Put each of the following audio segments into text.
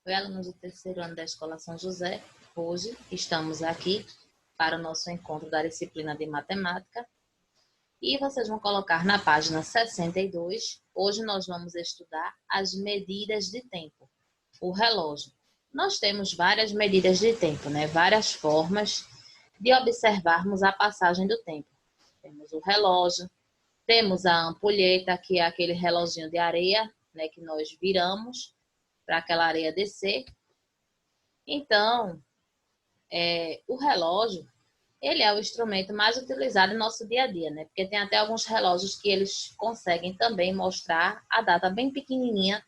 Oi, alunos do terceiro ano da Escola São José. Hoje estamos aqui para o nosso encontro da disciplina de matemática e vocês vão colocar na página 62. Hoje nós vamos estudar as medidas de tempo, o relógio. Nós temos várias medidas de tempo, né? Várias formas de observarmos a passagem do tempo. Temos o relógio, temos a ampulheta, que é aquele reloginho de areia, né, que nós viramos para aquela areia descer. Então, o relógio, ele é o instrumento mais utilizado no nosso dia a dia, né? Porque tem até alguns relógios que eles conseguem também mostrar a data bem pequenininha,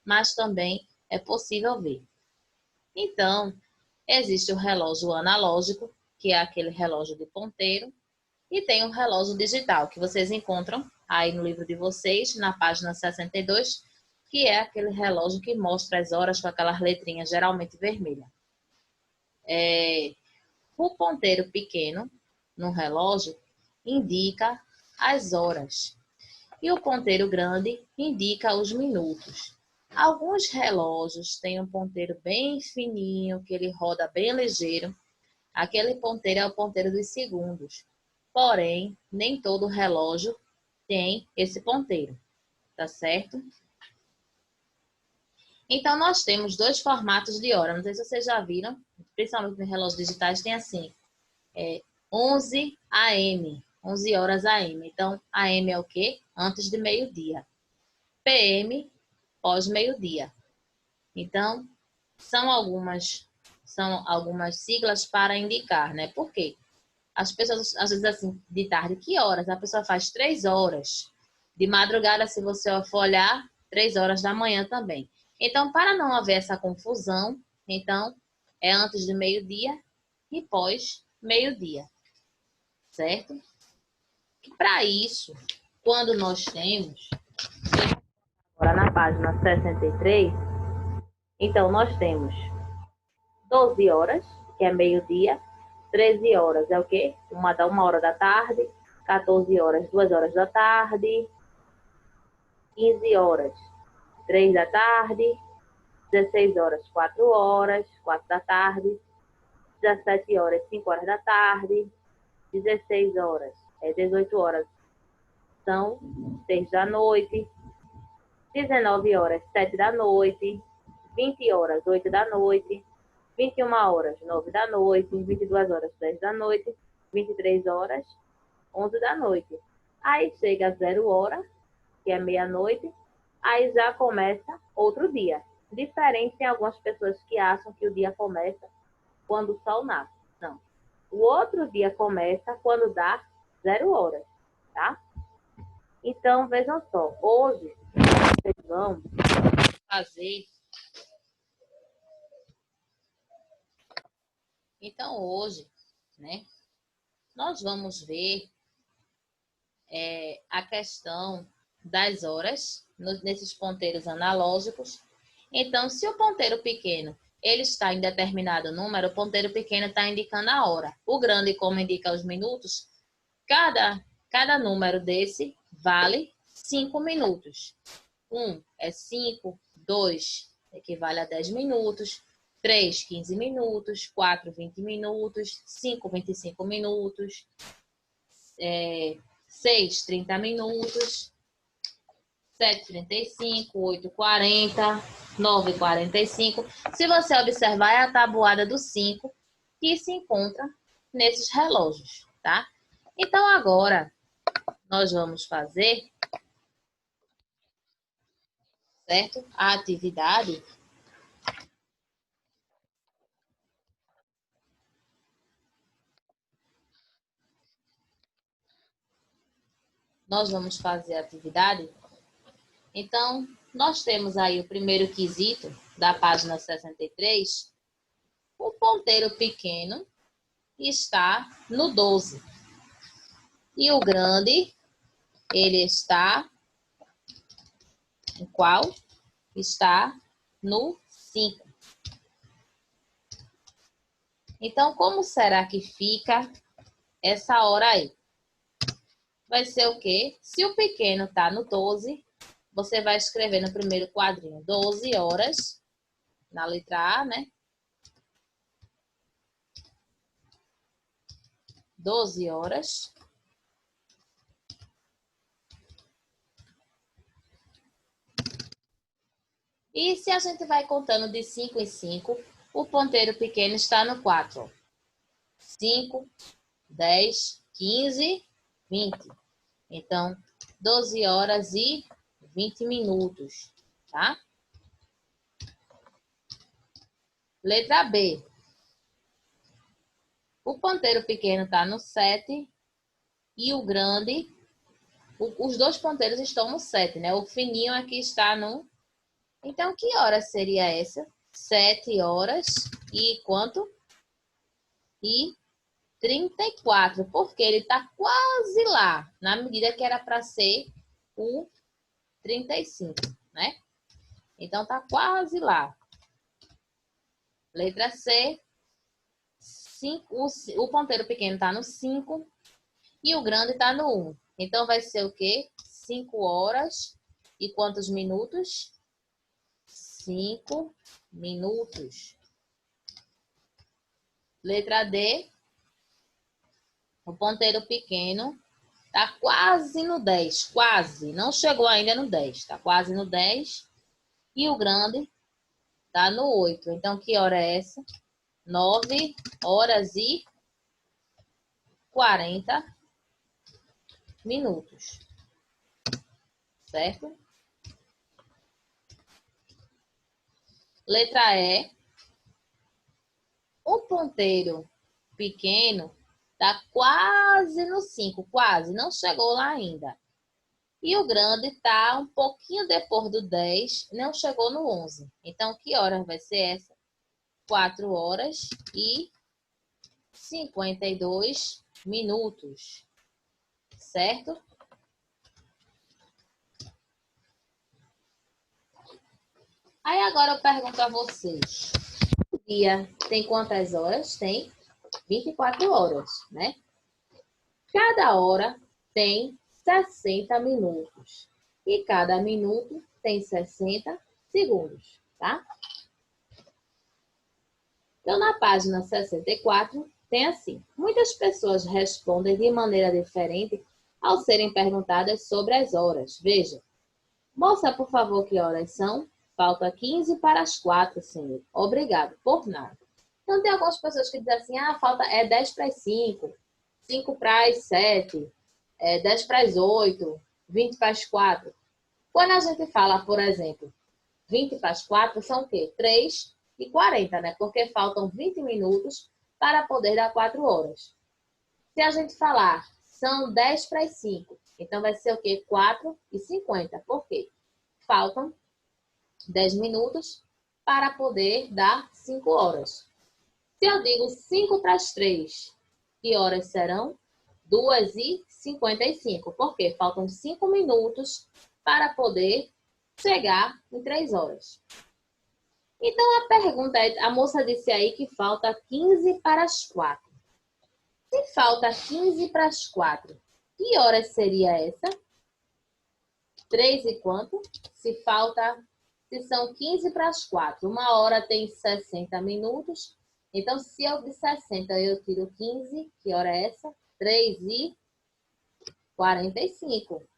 mas também é possível ver. Então, existe o relógio analógico, que é aquele relógio de ponteiro, e tem o relógio digital, que vocês encontram aí no livro de vocês, na página 62, que é aquele relógio que mostra as horas com aquelas letrinhas geralmente vermelhas. O ponteiro pequeno no relógio indica as horas e o ponteiro grande indica os minutos. Alguns relógios têm um ponteiro bem fininho, que ele roda bem ligeiro. Aquele ponteiro é o ponteiro dos segundos. Porém, nem todo relógio tem esse ponteiro, tá certo? Então, nós temos dois formatos de hora. Não sei se vocês já viram, principalmente nos relógios digitais, tem assim, 11 AM, 11 horas AM. Então, AM é o quê? Antes de meio-dia. PM, pós-meio-dia. Então, são algumas siglas para indicar, né? Por quê? As pessoas, às vezes, assim, de tarde, que horas? A pessoa faz 3 horas. De madrugada, se você for olhar, 3 horas da manhã também. Então, para não haver essa confusão, então, é antes de meio-dia e pós meio-dia, certo? Para isso, quando nós temos, agora na página 63, então nós temos 12 horas, que é meio-dia, 13 horas é o quê? Uma hora da tarde, 14 horas, 2 horas da tarde, 15 horas, 3 da tarde, 16 horas, 4 horas, 4 da tarde, 17 horas, 5 horas da tarde, 16 horas, 18 horas, são 6 da noite, 19 horas, 7 da noite, 20 horas, 8 da noite, 21 horas, 9 da noite, 22 horas, 10 da noite, 23 horas, 11 da noite. Aí chega a 0 hora, que é meia-noite, aí já começa outro dia. Diferente, tem algumas pessoas que acham que o dia começa quando o sol nasce. Não. O outro dia começa quando dá 0 horas, tá? Então, vejam só, hoje vocês vão fazer. Então, hoje, né, nós vamos ver a questão das horas nesses ponteiros analógicos. Então, se o ponteiro pequeno ele está em determinado número, o ponteiro pequeno está indicando a hora. O grande, como indica os minutos, cada número desse vale 5 minutos. 1 é 5, 2 equivale a 10 minutos, 3, 15 minutos, 4, 20 minutos, 5, 25 minutos, 6, 30 minutos, 7, 35, 8, 40, 9, 45. Se você observar, é a tabuada do 5 que se encontra nesses relógios, tá? Então, agora, nós vamos fazer, certo? A atividade. Nós vamos fazer a atividade. Então, nós temos aí o primeiro quesito da página 63. O ponteiro pequeno está no 12. E o grande, ele está em qual? Está no 5. Então, como será que fica essa hora aí? Vai ser o quê? Se o pequeno está no 12, você vai escrever no primeiro quadrinho 12 horas na letra A, né? 12 horas. E se a gente vai contando de 5 em 5, o ponteiro pequeno está no 4. 5, 10, 15, 20. Então, 12 horas e 20 minutos, tá? Letra B. O ponteiro pequeno está no 7 e o grande, os dois ponteiros estão no 7, né? O fininho aqui está no... Então, que hora seria essa? 7 horas e quanto? E 34, porque ele está quase lá, na medida que era para ser o 35, né? Então, está quase lá. Letra C. 5, o ponteiro pequeno está no 5 e o grande está no 1. Então, vai ser o quê? 5 horas e quantos minutos? 5 minutos. Letra D. O ponteiro pequeno está quase no 10. Quase. Não chegou ainda no 10. Está quase no 10. E o grande está no 8. Então, que hora é essa? 9 horas e 40 minutos. Certo? Letra E. O ponteiro pequeno está quase no 5. Quase. Não chegou lá ainda. E o grande está um pouquinho depois do 10. Não chegou no 11. Então, que hora vai ser essa? 4 horas e 52 minutos, certo? Aí agora eu pergunto a vocês, o dia tem quantas horas? Tem 24 horas, né? Cada hora tem 60 minutos e cada minuto tem 60 segundos, tá? Então, na página 64, tem assim: muitas pessoas respondem de maneira diferente ao serem perguntadas sobre as horas. Veja, moça, por favor, que horas são? Falta 15 para as 4, senhor. Obrigado, por nada. Então, tem algumas pessoas que dizem assim, falta 10 para as 5, 5 para as 7, 10 para as 8, 20 para as 4. Quando a gente fala, por exemplo, 20 para as 4, são o quê? 3 e 40, né? Porque faltam 20 minutos para poder dar 4 horas. Se a gente falar, são 10 para as 5, então vai ser o quê? 4 e 50. Por quê? Faltam 10 minutos para poder dar 5 horas. Se eu digo 5 para as 3, que horas serão? 2 e 55. Por quê? Faltam 5 minutos para poder chegar em 3 horas. Então, a pergunta é, a moça disse aí que falta 15 para as 4. Se falta 15 para as 4, que horas seria essa? 3 e quanto? Se são 15 para as 4, uma hora tem 60 minutos. Então, se eu de 60 eu tiro 15, que hora é essa? 3 e 45.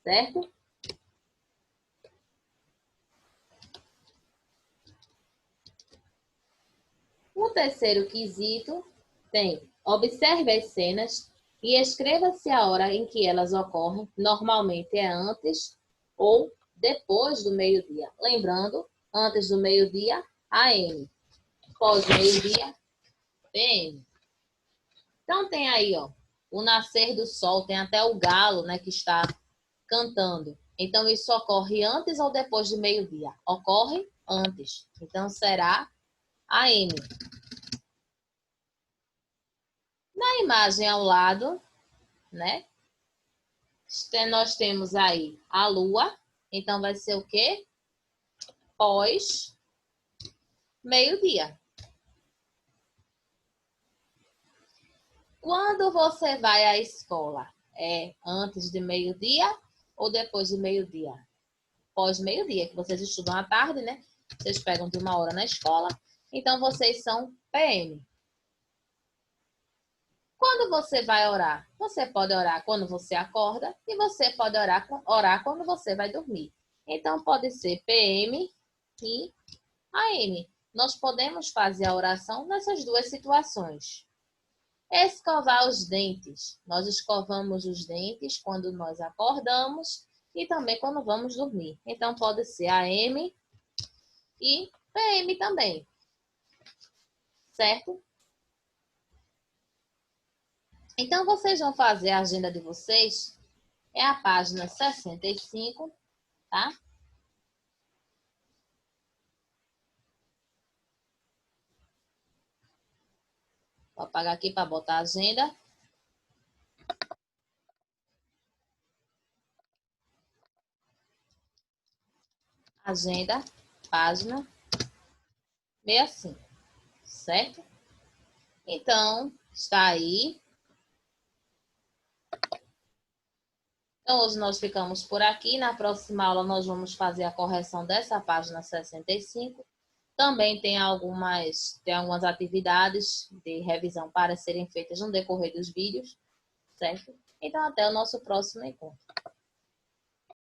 Certo? No terceiro quesito, tem: observe as cenas e escreva-se a hora em que elas ocorrem. Normalmente é antes ou depois do meio-dia. Lembrando, antes do meio-dia, AM. Pós-meio-dia, PM. Então tem aí, ó, o nascer do sol, tem até o galo, né, que está cantando. Então isso ocorre antes ou depois do meio-dia? Ocorre antes. Então será AM. Na imagem ao lado, né? Nós temos aí a lua. Então vai ser o quê? Pós meio-dia. Quando você vai à escola? É antes de meio-dia ou depois de meio-dia? Pós meio-dia, que vocês estudam à tarde, né? Vocês pegam de 1 hora na escola, então vocês são PM. Quando você vai orar? Você pode orar quando você acorda e você pode orar quando você vai dormir. Então, pode ser PM e AM. Nós podemos fazer a oração nessas duas situações. Escovar os dentes. Nós escovamos os dentes quando nós acordamos e também quando vamos dormir. Então, pode ser AM e PM também. Certo? Então, vocês vão fazer a agenda de vocês. É a página 65, tá? Vou apagar aqui para botar a agenda. Agenda, página 65, certo? Então, está aí. Então, hoje nós ficamos por aqui. Na próxima aula, nós vamos fazer a correção dessa página 65. Também tem algumas atividades de revisão para serem feitas no decorrer dos vídeos, certo? Então, até o nosso próximo encontro.